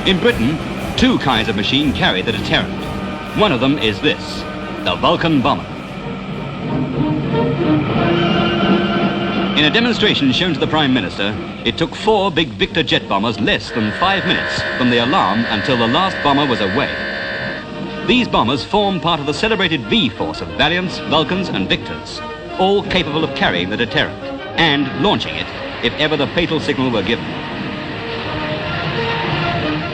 In Britain, two kinds of machine carry the deterrent. One of them is this, the Vulcan bomber. In a demonstration shown to the Prime Minister, it took 4 big Victor jet bombers less than 5 minutes from the alarm until the last bomber was away. These bombers form part of the celebrated V-force of Valiants, Vulcans and Victors, all capable of carrying the deterrent and launching it if ever the fatal signal were given.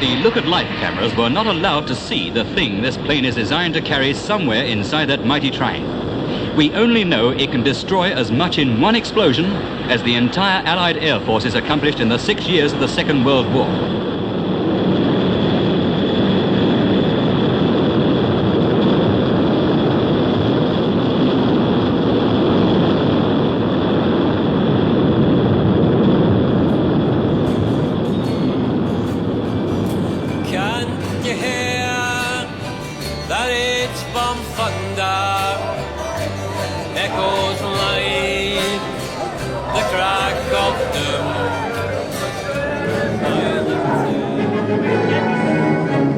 The look-at-life cameras were not allowed to see the thing this plane is designed to carry somewhere inside that mighty triangle. We only know it can destroy as much in one explosion as the entire Allied Air Forces accomplished in the 6 years of the Second World War.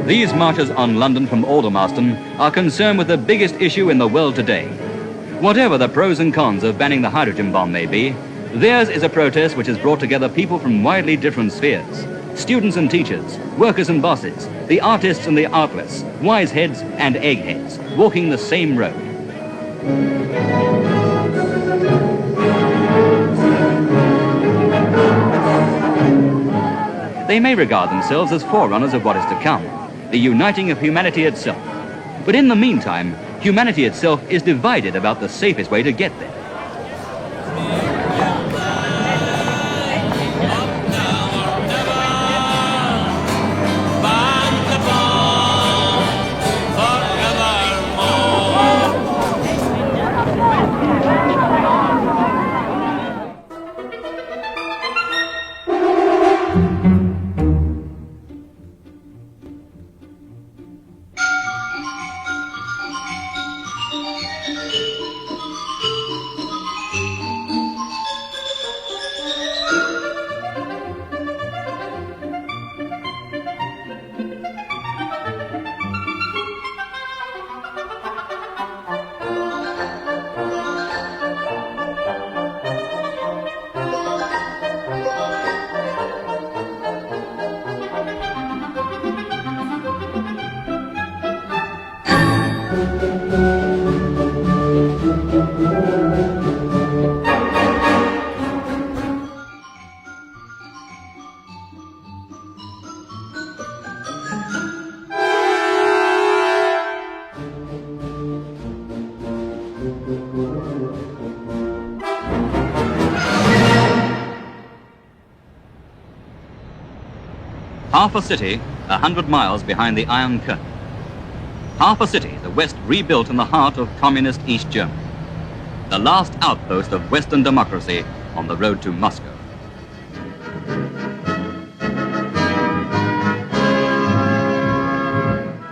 These marchers on London from Aldermaston are concerned with the biggest issue in the world today. Whatever the pros and cons of banning the hydrogen bomb may be, theirs is a protest which has brought together people from widely different spheres. Students and teachers, workers and bosses, the artists and the artless, wise heads and eggheads, walking the same road. They may regard themselves as forerunners of what is to come, the uniting of humanity itself. But in the meantime, humanity itself is divided about the safest way to get there. Half a city, 100 miles behind the Iron Curtain. Half a city, the West rebuilt in the heart of communist East Germany. The last outpost of Western democracy on the road to Moscow.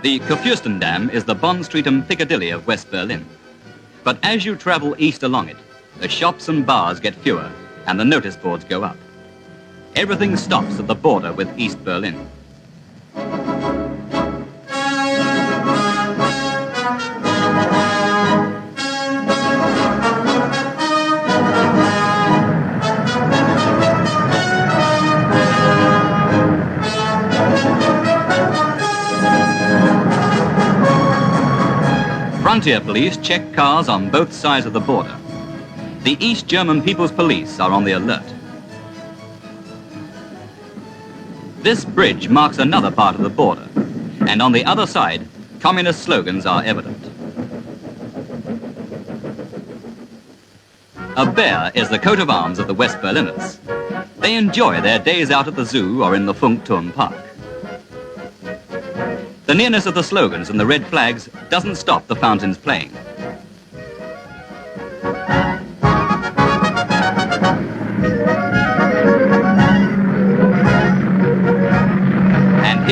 The Kurfürstendamm is the Bond Street and Piccadilly of West Berlin. But as you travel east along it, the shops and bars get fewer and the notice boards go up. Everything stops at the border with East Berlin. Frontier police check cars on both sides of the border. The East German People's Police are on the alert. This bridge marks another part of the border, and on the other side, communist slogans are evident. A bear is the coat of arms of the West Berliners. They enjoy their days out at the zoo or in the Funkturm Park. The nearness of the slogans and the red flags doesn't stop the fountains playing.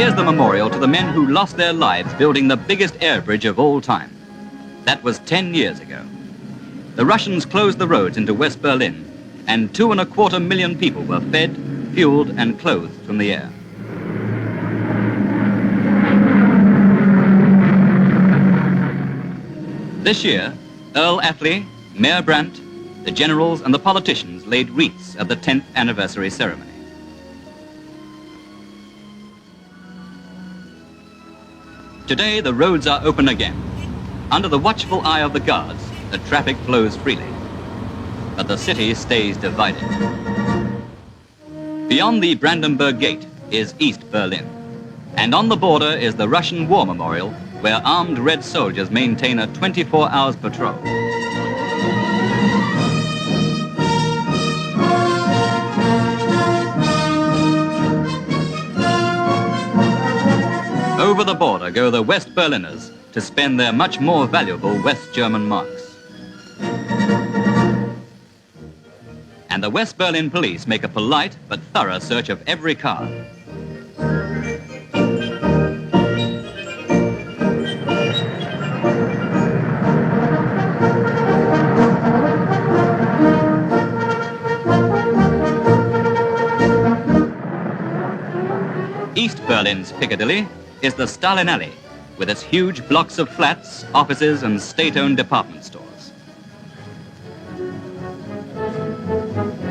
Here's the memorial to the men who lost their lives building the biggest air bridge of all time. That was 10 years ago. The Russians closed the roads into West Berlin, and 2.25 million people were fed, fueled, and clothed from the air. This year, Earl Attlee, Mayor Brandt, the generals and the politicians laid wreaths at the 10th anniversary ceremony. Today, the roads are open again. Under the watchful eye of the guards, the traffic flows freely. But the city stays divided. Beyond the Brandenburg Gate is East Berlin. And on the border is the Russian War Memorial, where armed Red soldiers maintain a 24-hour patrol. Over the border go the West Berliners to spend their much more valuable West German marks. And the West Berlin police make a polite but thorough search of every car. East Berlin's Piccadilly is the Stalin Alley, with its huge blocks of flats, offices and state-owned department stores.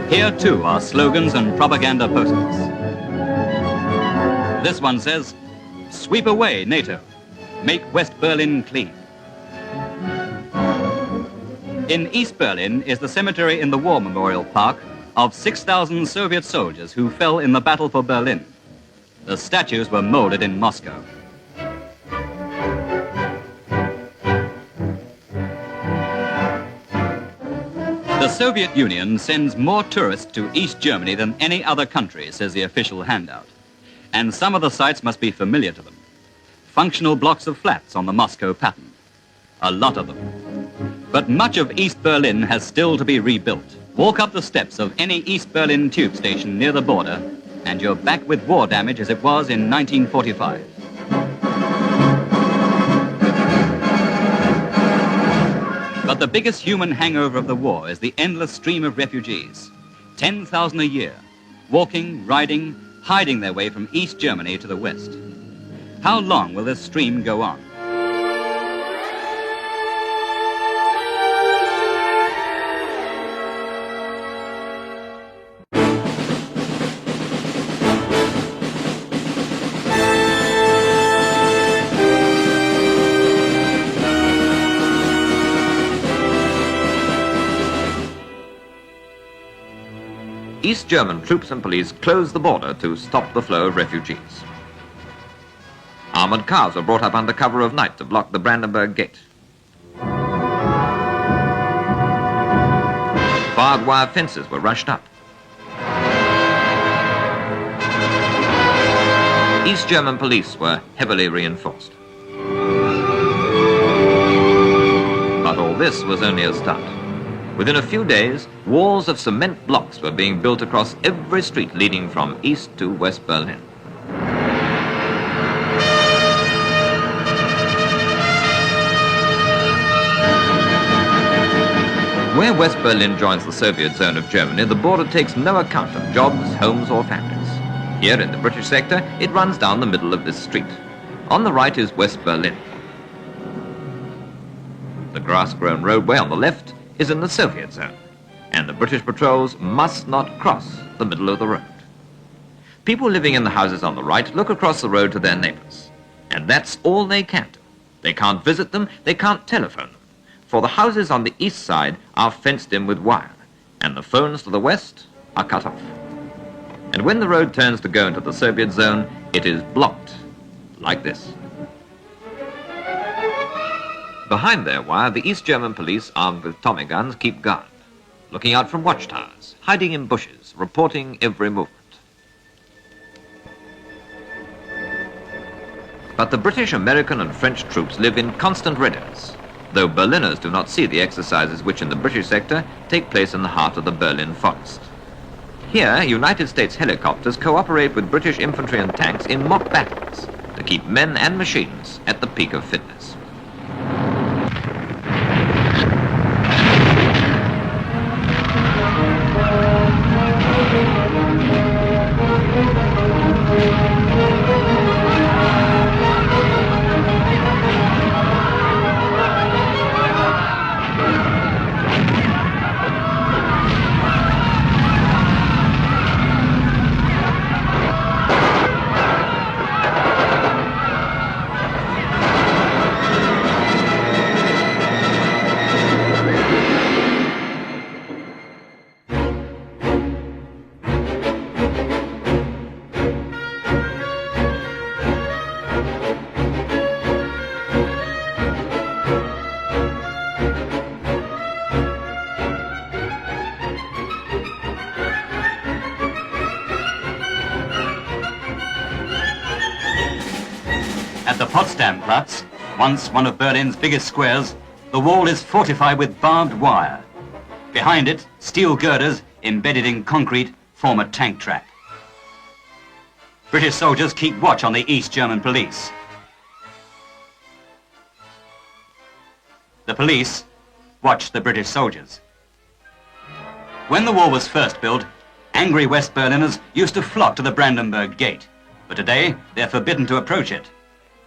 Here too are slogans and propaganda posters. This one says, "Sweep away NATO, make West Berlin clean." In East Berlin is the cemetery in the War Memorial Park of 6,000 Soviet soldiers who fell in the battle for Berlin. The statues were molded in Moscow. The Soviet Union sends more tourists to East Germany than any other country, says the official handout. And some of the sights must be familiar to them. Functional blocks of flats on the Moscow pattern. A lot of them. But much of East Berlin has still to be rebuilt. Walk up the steps of any East Berlin tube station near the border and you're back with war damage as it was in 1945. But the biggest human hangover of the war is the endless stream of refugees. 10,000 a year, walking, riding, hiding their way from East Germany to the West. How long will this stream go on? East German troops and police closed the border to stop the flow of refugees. Armored cars were brought up under cover of night to block the Brandenburg Gate. Barbed wire fences were rushed up. East German police were heavily reinforced. But all this was only a start. Within a few days, walls of cement blocks were being built across every street leading from East to West Berlin. Where West Berlin joins the Soviet zone of Germany, the border takes no account of jobs, homes or factories. Here in the British sector, it runs down the middle of this street. On the right is West Berlin. The grass-grown roadway on the left is in the Soviet zone, and the British patrols must not cross the middle of the road. People living in the houses on the right look across the road to their neighbors, and that's all they can do. They can't visit them, they can't telephone them, for the houses on the east side are fenced in with wire, and the phones to the west are cut off. And when the road turns to go into the Soviet zone, it is blocked, like this. Behind their wire, the East German police, armed with Tommy guns, keep guard, looking out from watchtowers, hiding in bushes, reporting every movement. But the British, American and French troops live in constant readiness, though Berliners do not see the exercises which in the British sector take place in the heart of the Berlin forest. Here, United States helicopters cooperate with British infantry and tanks in mock battles to keep men and machines at the peak of fitness. Alexanderplatz, once one of Berlin's biggest squares, the wall is fortified with barbed wire. Behind it, steel girders embedded in concrete form a tank trap. British soldiers keep watch on the East German police. The police watch the British soldiers. When the wall was first built, angry West Berliners used to flock to the Brandenburg Gate, but today they're forbidden to approach it.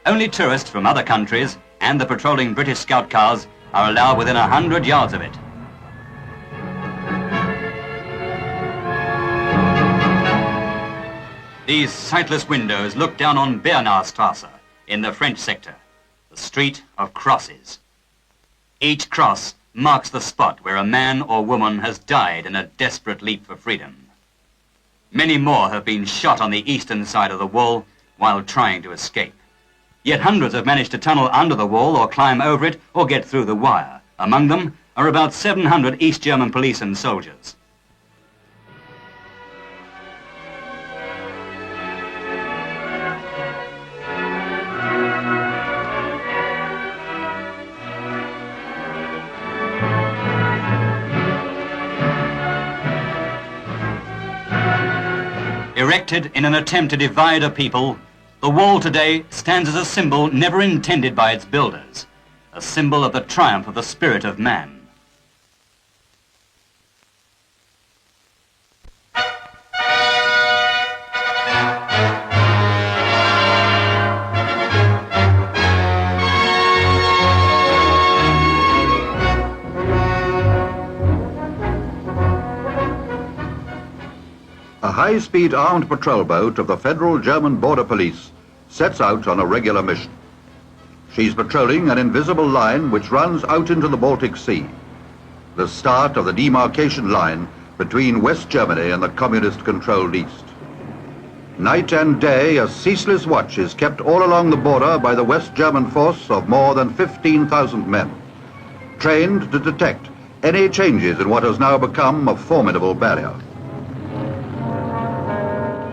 Only tourists from other countries and the patrolling British scout cars are allowed within 100 yards of it. These sightless windows look down on Bernaustrasse in the French sector, the street of crosses. Each cross marks the spot where a man or woman has died in a desperate leap for freedom. Many more have been shot on the eastern side of the wall while trying to escape. Yet hundreds have managed to tunnel under the wall or climb over it or get through the wire. Among them are about 700 East German police and soldiers. Erected in an attempt to divide a people, the wall today stands as a symbol never intended by its builders, a symbol of the triumph of the spirit of man. A high-speed armed patrol boat of the Federal German Border Police sets out on a regular mission. She's patrolling an invisible line which runs out into the Baltic Sea, the start of the demarcation line between West Germany and the communist-controlled East. Night and day, a ceaseless watch is kept all along the border by the West German force of more than 15,000 men, trained to detect any changes in what has now become a formidable barrier.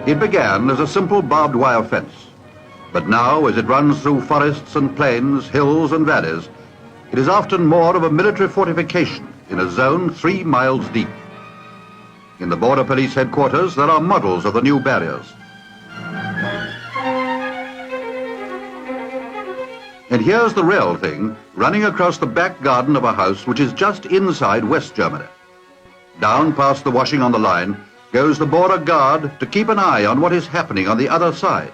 It began as a simple barbed wire fence, but now as it runs through forests and plains, hills and valleys, it is often more of a military fortification in a zone 3 miles deep. In the Border Police headquarters, there are models of the new barriers. And here's the real thing, running across the back garden of a house which is just inside West Germany. Down past the washing on the line goes the border guard to keep an eye on what is happening on the other side,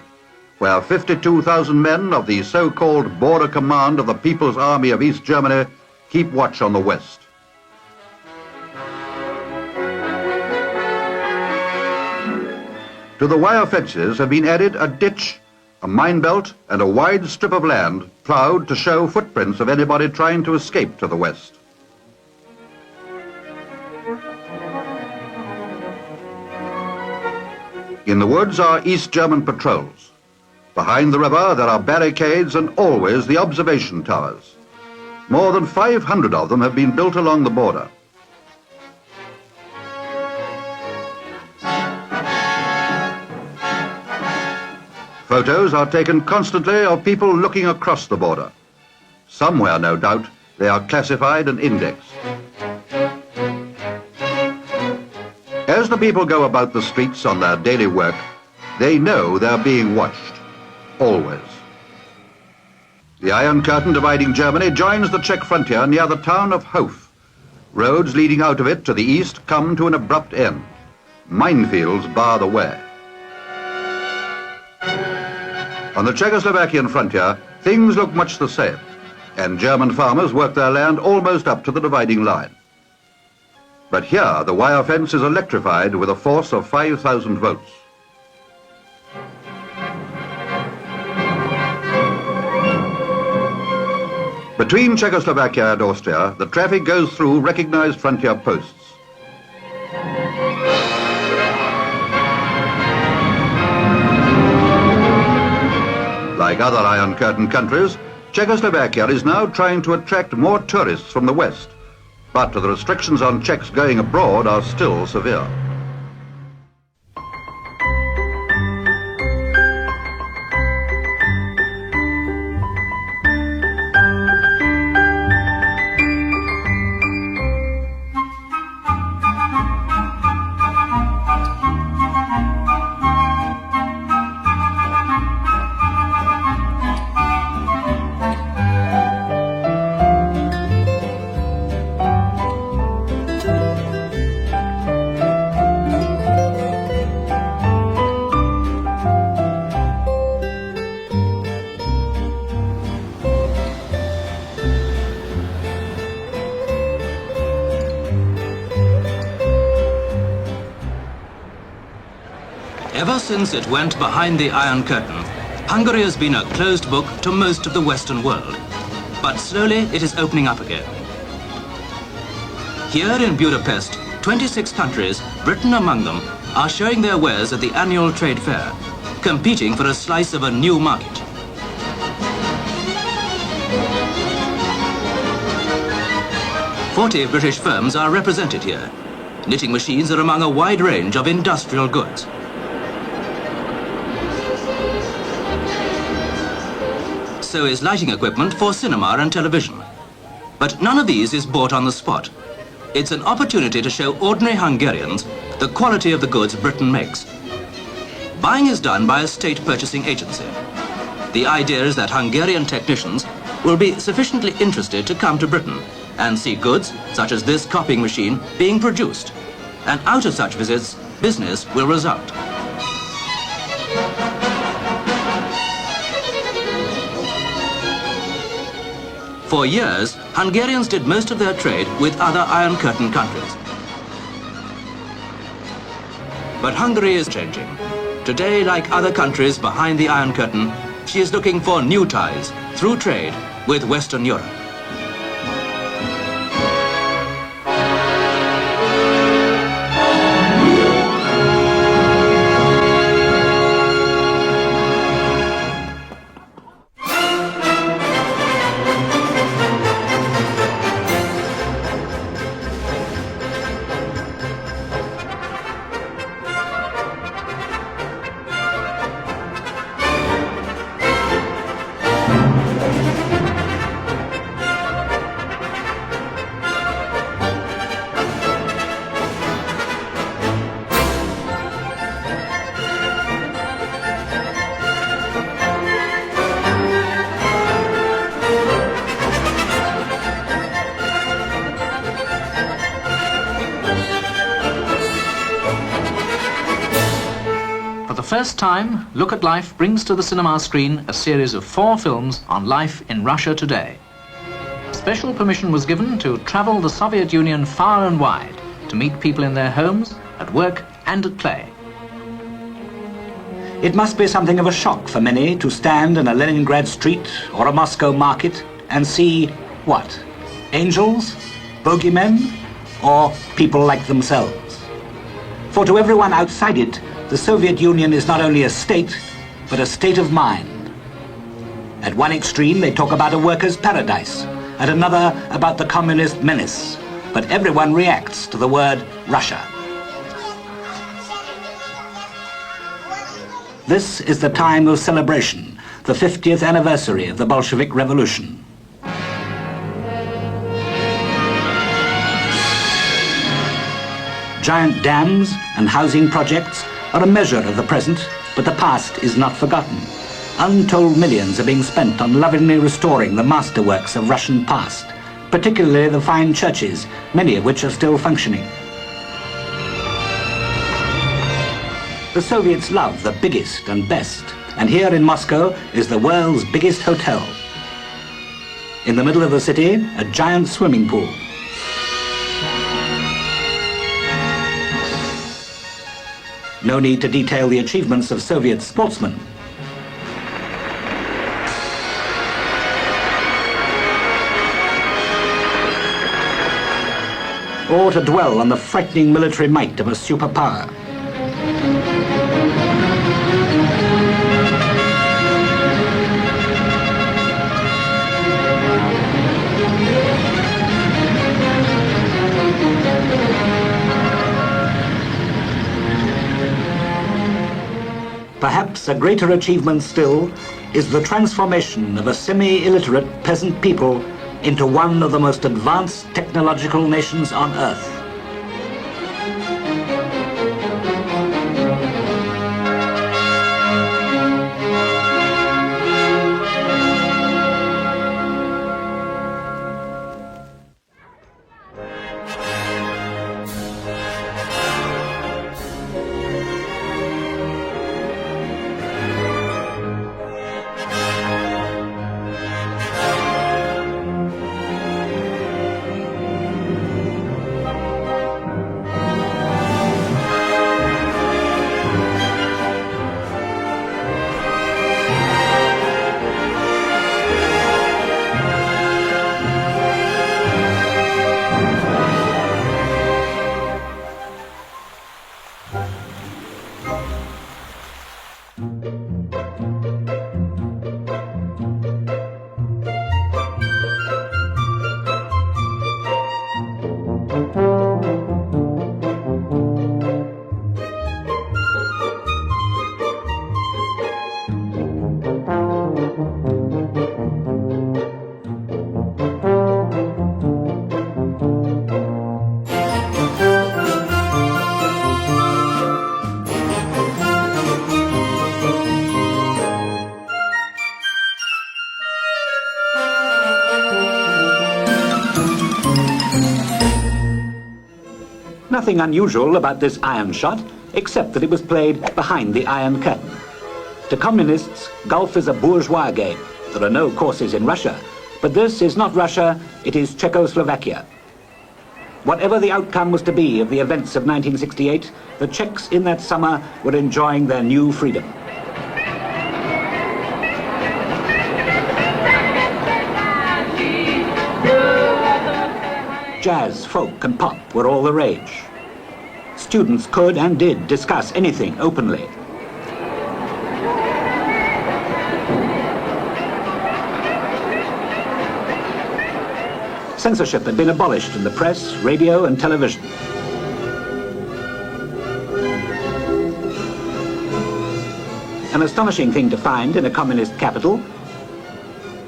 where 52,000 men of the so-called Border Command of the People's Army of East Germany keep watch on the west. To the wire fences have been added a ditch, a mine belt, and a wide strip of land plowed to show footprints of anybody trying to escape to the west. In the woods are East German patrols. Behind the river there are barricades and always the observation towers. More than 500 of them have been built along the border. Photos are taken constantly of people looking across the border. Somewhere, no doubt, they are classified and indexed. As the people go about the streets on their daily work, they know they're being watched, always. The Iron Curtain dividing Germany joins the Czech frontier near the town of Hof. Roads leading out of it to the east come to an abrupt end. Minefields bar the way. On the Czechoslovakian frontier, things look much the same, and German farmers work their land almost up to the dividing line. But here, the wire fence is electrified with a force of 5,000 volts. Between Czechoslovakia and Austria, the traffic goes through recognized frontier posts. Like other Iron Curtain countries, Czechoslovakia is now trying to attract more tourists from the west, but the restrictions on Czechs going abroad are still severe. Ever since it went behind the Iron Curtain, Hungary has been a closed book to most of the Western world. But slowly it is opening up again. Here in Budapest, 26 countries, Britain among them, are showing their wares at the annual trade fair, competing for a slice of a new market. "40 British firms are represented here. Knitting machines are among a wide range of industrial goods. So is lighting equipment for cinema and television. But none of these is bought on the spot. It's an opportunity to show ordinary Hungarians the quality of the goods Britain makes. Buying is done by a state purchasing agency. The idea is that Hungarian technicians will be sufficiently interested to come to Britain and see goods, such as this copying machine, being produced. And out of such visits, business will result. For years, Hungarians did most of their trade with other Iron Curtain countries. But Hungary is changing. Today, like other countries behind the Iron Curtain, she is looking for new ties through trade with Western Europe. First time, Look at Life brings to the cinema screen a series of 4 films on life in Russia today. Special permission was given to travel the Soviet Union far and wide to meet people in their homes, at work and at play. It must be something of a shock for many to stand in a Leningrad street or a Moscow market and see what? Angels? Bogeymen? Or people like themselves? For to everyone outside it, the Soviet Union is not only a state, but a state of mind. At one extreme, they talk about a workers' paradise, at another about the communist menace, but everyone reacts to the word Russia. This is the time of celebration, the 50th anniversary of the Bolshevik Revolution. Giant dams and housing projects are a measure of the present, but the past is not forgotten. Untold millions are being spent on lovingly restoring the masterworks of Russian past, particularly the fine churches, many of which are still functioning. The Soviets love the biggest and best, and here in Moscow is the world's biggest hotel. In the middle of the city, a giant swimming pool. No need to detail the achievements of Soviet sportsmen. Or to dwell on the frightening military might of a superpower. Perhaps a greater achievement still is the transformation of a semi-illiterate peasant people into one of the most advanced technological nations on Earth. Nothing unusual about this iron shot, except that it was played behind the Iron Curtain. To communists, golf is a bourgeois game. There are no courses in Russia, but this is not Russia, it is Czechoslovakia. Whatever the outcome was to be of the events of 1968, the Czechs in that summer were enjoying their new freedom. Jazz, folk and pop were all the rage. Students could and did discuss anything openly. Censorship had been abolished in the press, radio and television. An astonishing thing to find in a communist capital: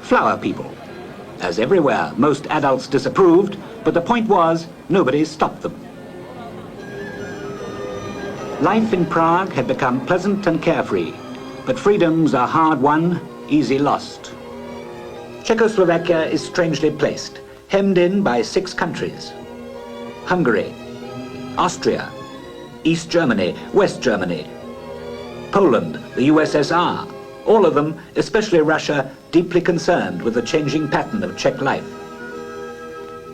flower people. As everywhere, most adults disapproved, but the point was, nobody stopped them. Life in Prague had become pleasant and carefree, but freedoms are hard won, easy lost. Czechoslovakia is strangely placed, hemmed in by 6 countries: Hungary, Austria, East Germany, West Germany, Poland, the USSR, all of them, especially Russia, deeply concerned with the changing pattern of Czech life.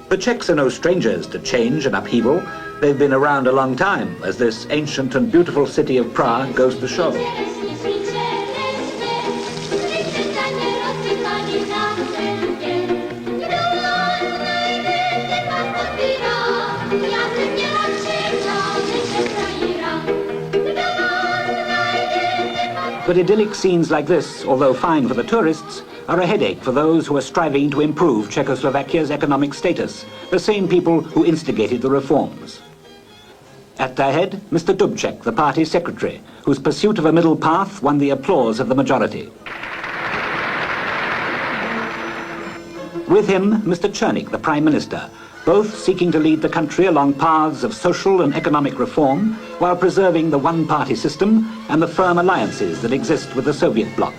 The Czechs are no strangers to change and upheaval. They've been around a long time, as this ancient and beautiful city of Prague goes to show. But idyllic scenes like this, although fine for the tourists, are a headache for those who are striving to improve Czechoslovakia's economic status, the same people who instigated the reforms. At their head, Mr. Dubček, the party secretary, whose pursuit of a middle path won the applause of the majority. With him, Mr. Černík, the prime minister, both seeking to lead the country along paths of social and economic reform while preserving the one-party system and the firm alliances that exist with the Soviet bloc.